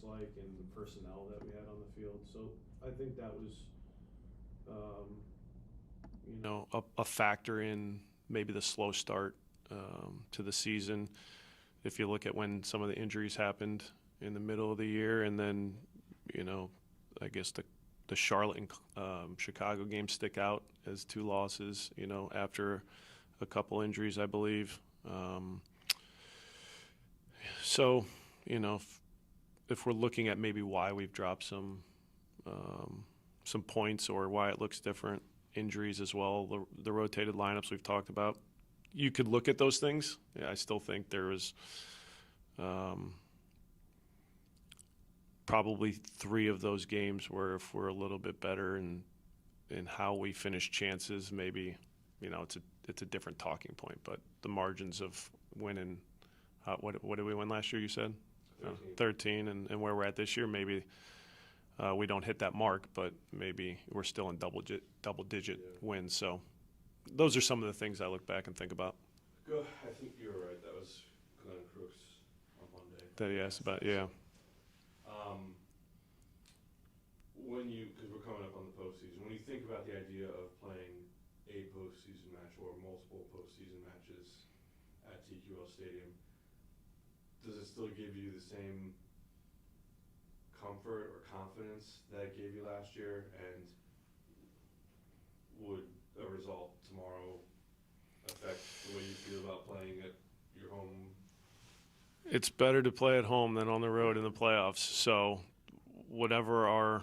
like and the personnel that we had on the field. So I think that was, a factor in maybe the slow start to the season. If you look at when some of the injuries happened in the middle of the year, and then, I guess the Charlotte and Chicago games stick out as two losses, after a couple injuries, I believe. So, if we're looking at maybe why we've dropped some points or why it looks different, injuries as well, the rotated lineups we've talked about, you could look at those things. Yeah, I still think there was probably 3 of those games where if we're a little bit better in how we finish chances, maybe, it's a different talking point. But the margins of winning, what did we win last year, you said? 13, and where we're at this year, maybe we don't hit that mark, but maybe we're still in double-digit wins. So those are some of the things I look back and think about. I think you were right. That was Glenn Crooks on Monday. That he asked about, yeah. Because we're coming up on the postseason, when you think about the idea of playing a postseason match or multiple postseason matches at TQL Stadium, does it still give you the same comfort or confidence that it gave you last year? And would a result tomorrow affect the way you feel about playing at your home? It's better to play at home than on the road in the playoffs. So whatever our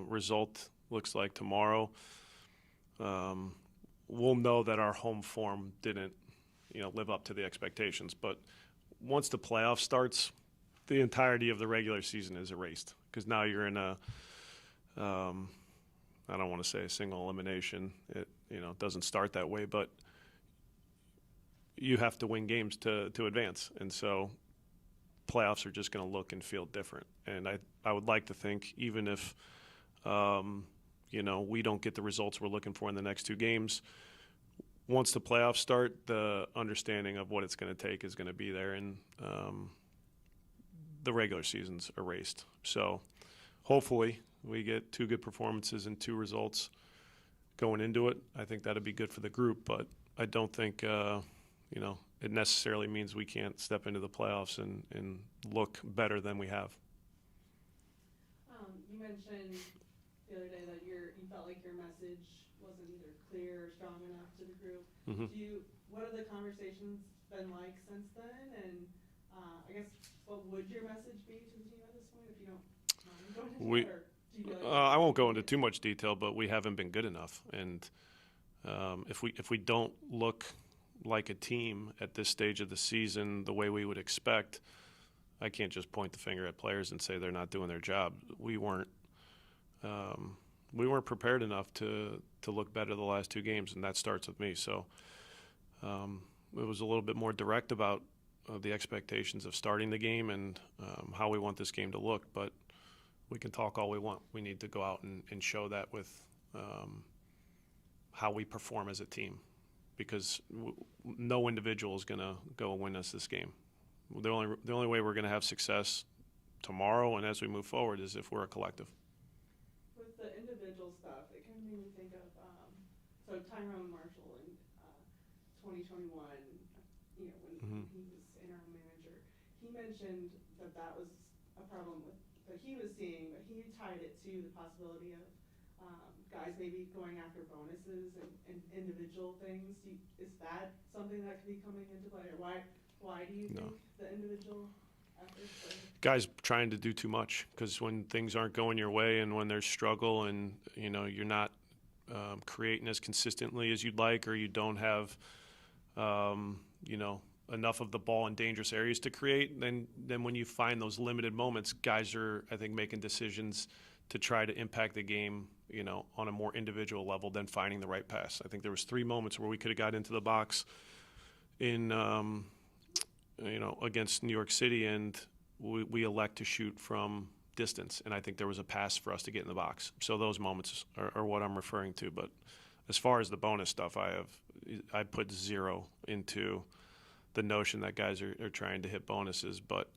result looks like tomorrow, we'll know that our home form didn't, live up to the expectations. But once the playoff starts, the entirety of the regular season is erased, because now you're in a, I don't want to say a single elimination. It doesn't start that way, but you have to win games to advance. And so playoffs are just going to look and feel different. And I would like to think, even if, we don't get the results we're looking for in the next 2 games, once the playoffs start, the understanding of what it's going to take is going to be there, and the regular season's erased. So hopefully we get 2 good performances and 2 results going into it. I think that'd be good for the group, but I don't think, it necessarily means we can't step into the playoffs and look better than we have. You mentioned the other day that you felt like your message wasn't either clear or strong enough to the group. Mm-hmm. What have the conversations been like since then? And I guess, what would your message be to the team at this point, if you don't mind going into that? Or do you feel like I won't go into too much detail, but we haven't been good enough. And if we don't look like a team at this stage of the season the way we would expect, I can't just point the finger at players and say they're not doing their job. We weren't prepared enough to look better the last 2 games, and that starts with me. So it was a little bit more direct about the expectations of starting the game and how we want this game to look. But we can talk all we want. We need to go out and show that with how we perform as a team, because no individual is going to go and win us this game. The only way we're going to have success tomorrow and as we move forward is if we're a collective. With the individual stuff, it kind of made me think of so Tyrone Marshall in 2021, when he was interim manager, he mentioned that was a problem that he was seeing, but he tied it to the possibility of guys maybe going after bonuses and individual things. Is that something that could be coming into play? Or why do you think the individual efforts? Guys trying to do too much, because when things aren't going your way and when there's struggle and you're not creating as consistently as you'd like, or you don't have enough of the ball in dangerous areas to create, then when you find those limited moments, guys are, I think, making decisions to try to impact the game, on a more individual level than finding the right pass. I think there was 3 moments where we could have got into the box in against New York City, and we elect to shoot from distance, and I think there was a pass for us to get in the box. So those moments are what I'm referring to. But as far as the bonus stuff, I put 0 into the notion that guys are trying to hit bonuses. But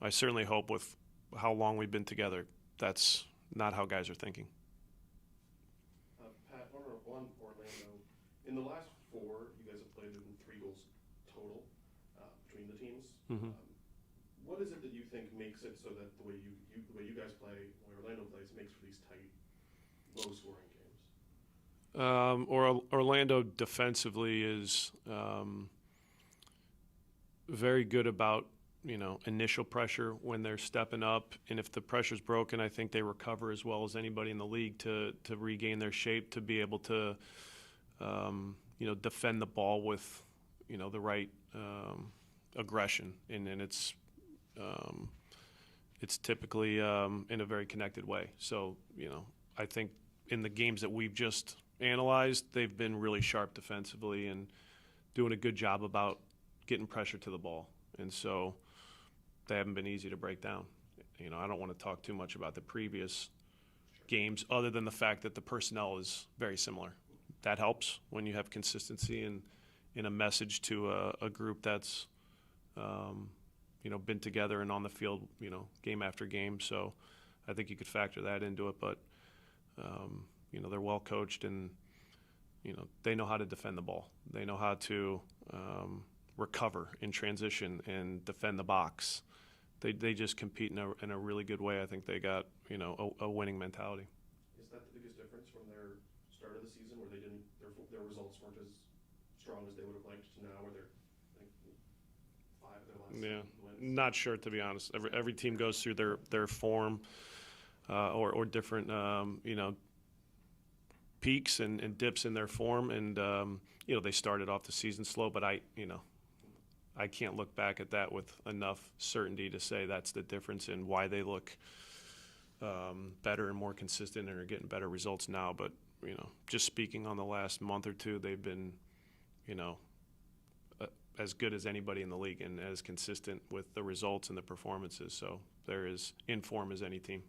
I certainly hope with how long we've been together, that's not how guys are thinking. Pat, on Orlando, in the last four, you guys have played in 3 goals total between the teams. Mm-hmm. What is it that you think makes it so that the way you guys play, the way Orlando plays, makes for these tight, low-scoring games? Orlando defensively is very good about initial pressure when they're stepping up, and if the pressure's broken, I think they recover as well as anybody in the league to regain their shape, to be able to defend the ball with the right aggression, and it's typically in a very connected way. So I think in the games that we've just analyzed, they've been really sharp defensively and doing a good job about getting pressure to the ball, and so they haven't been easy to break down. I don't want to talk too much about the previous games other than the fact that the personnel is very similar. That helps when you have consistency and in a message to a group that's been together and on the field game after game. So I think you could factor that into it, but they're well coached, and they know how to defend the ball. They know how to recover in transition and defend the box. They just compete in a really good way. I think they got a winning mentality. Is that the biggest difference from their start of the season, where their results weren't as strong as they would have liked, to now, where they're, I think, 5 of their last wins? Not sure, to be honest. Every team goes through their form or different peaks and dips in their form, and they started off the season slow, but I can't look back at that with enough certainty to say that's the difference in why they look better and more consistent and are getting better results now. But just speaking on the last month or two, they've been as good as anybody in the league and as consistent with the results and the performances. So they're as in form as any team.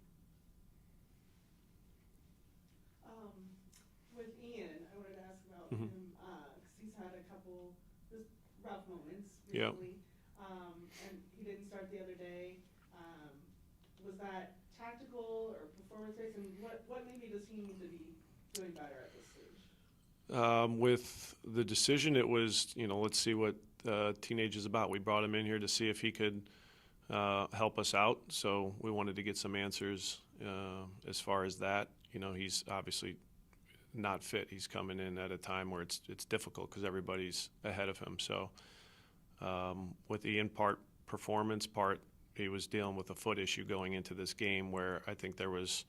With Ian, I wanted to ask about Mm-hmm. him, because he's had a couple just rough moments Yep. recently. And he didn't start the other day. Was that tactical or performance-based? And what maybe does he need to be doing better at this stage? With the decision, it was, let's see what teenage is about. We brought him in here to see if he could help us out. So we wanted to get some answers as far as that. He's obviously not fit. He's coming in at a time where it's difficult because everybody's ahead of him. So with Ian, part performance, part he was dealing with a foot issue going into this game, where I think there was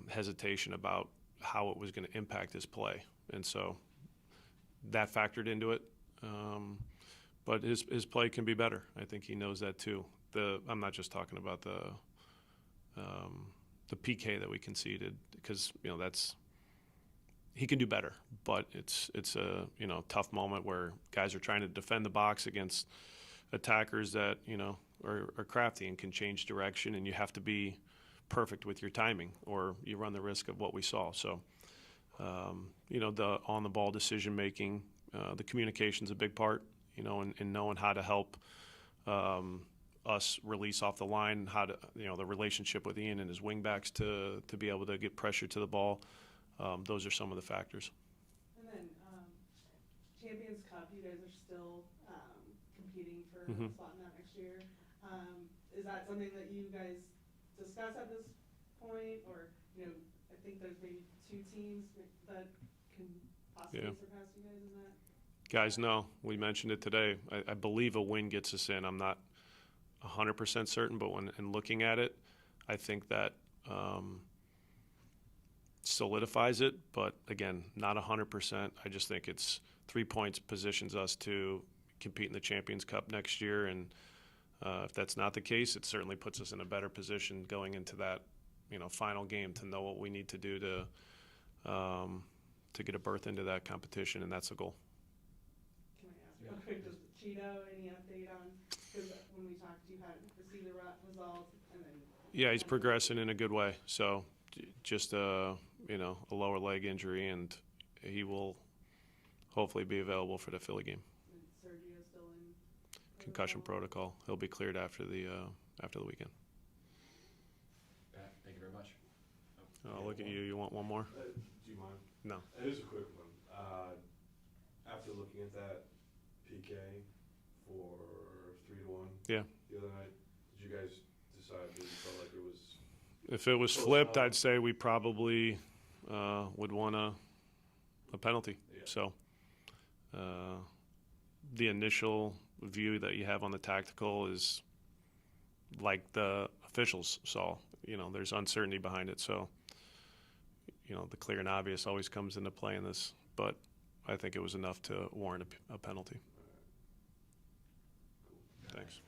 hesitation about how it was going to impact his play, and so that factored into it. But his play can be better. I think he knows that too. I'm not just talking about the PK that we conceded, because he can do better, but it's a tough moment where guys are trying to defend the box against attackers that are crafty and can change direction, and you have to be perfect with your timing, or you run the risk of what we saw. So, the on-the-ball decision-making, the communication's a big part, and knowing how to help us release off the line, how to, the relationship with Ian and his wingbacks to be able to get pressure to the ball. Those are some of the factors. And then Champions Cup, you guys are still competing for Mm-hmm. a spot in that next year. Is that something that you guys discuss at this point, or I think there's maybe 2 teams that can possibly surpass you guys in that? Guys, no, we mentioned it today. I believe a win gets us in. I'm not 100% certain, but when looking at it, I think that solidifies it. But again, not 100%. I just think it's 3 points positions us to compete in the Champions Cup next year, and if that's not the case, it certainly puts us in a better position going into that final game to know what we need to do to get a berth into that competition, and that's the goal. Can I ask real quick, just Cheeto, any update on, because when we talked, you hadn't received the results, and then... Yeah, he's progressing in a good way. So just a lower leg injury, and he will hopefully be available for the Philly game. And Sergio's still in? concussion protocol. He'll be cleared after the weekend. Pat, thank you very much. I'll look at you. You want one more? Do you mind? No. It is a quick one. After looking at that PK for 3-1 Yeah. the other night, did you guys decide that you felt like it was If it was Close flipped, enough. I'd say we probably would want a penalty. Yeah. So the initial view that you have on the tactical is like the officials saw. There's uncertainty behind it. So, the clear and obvious always comes into play in this. But I think it was enough to warrant a penalty. Thanks.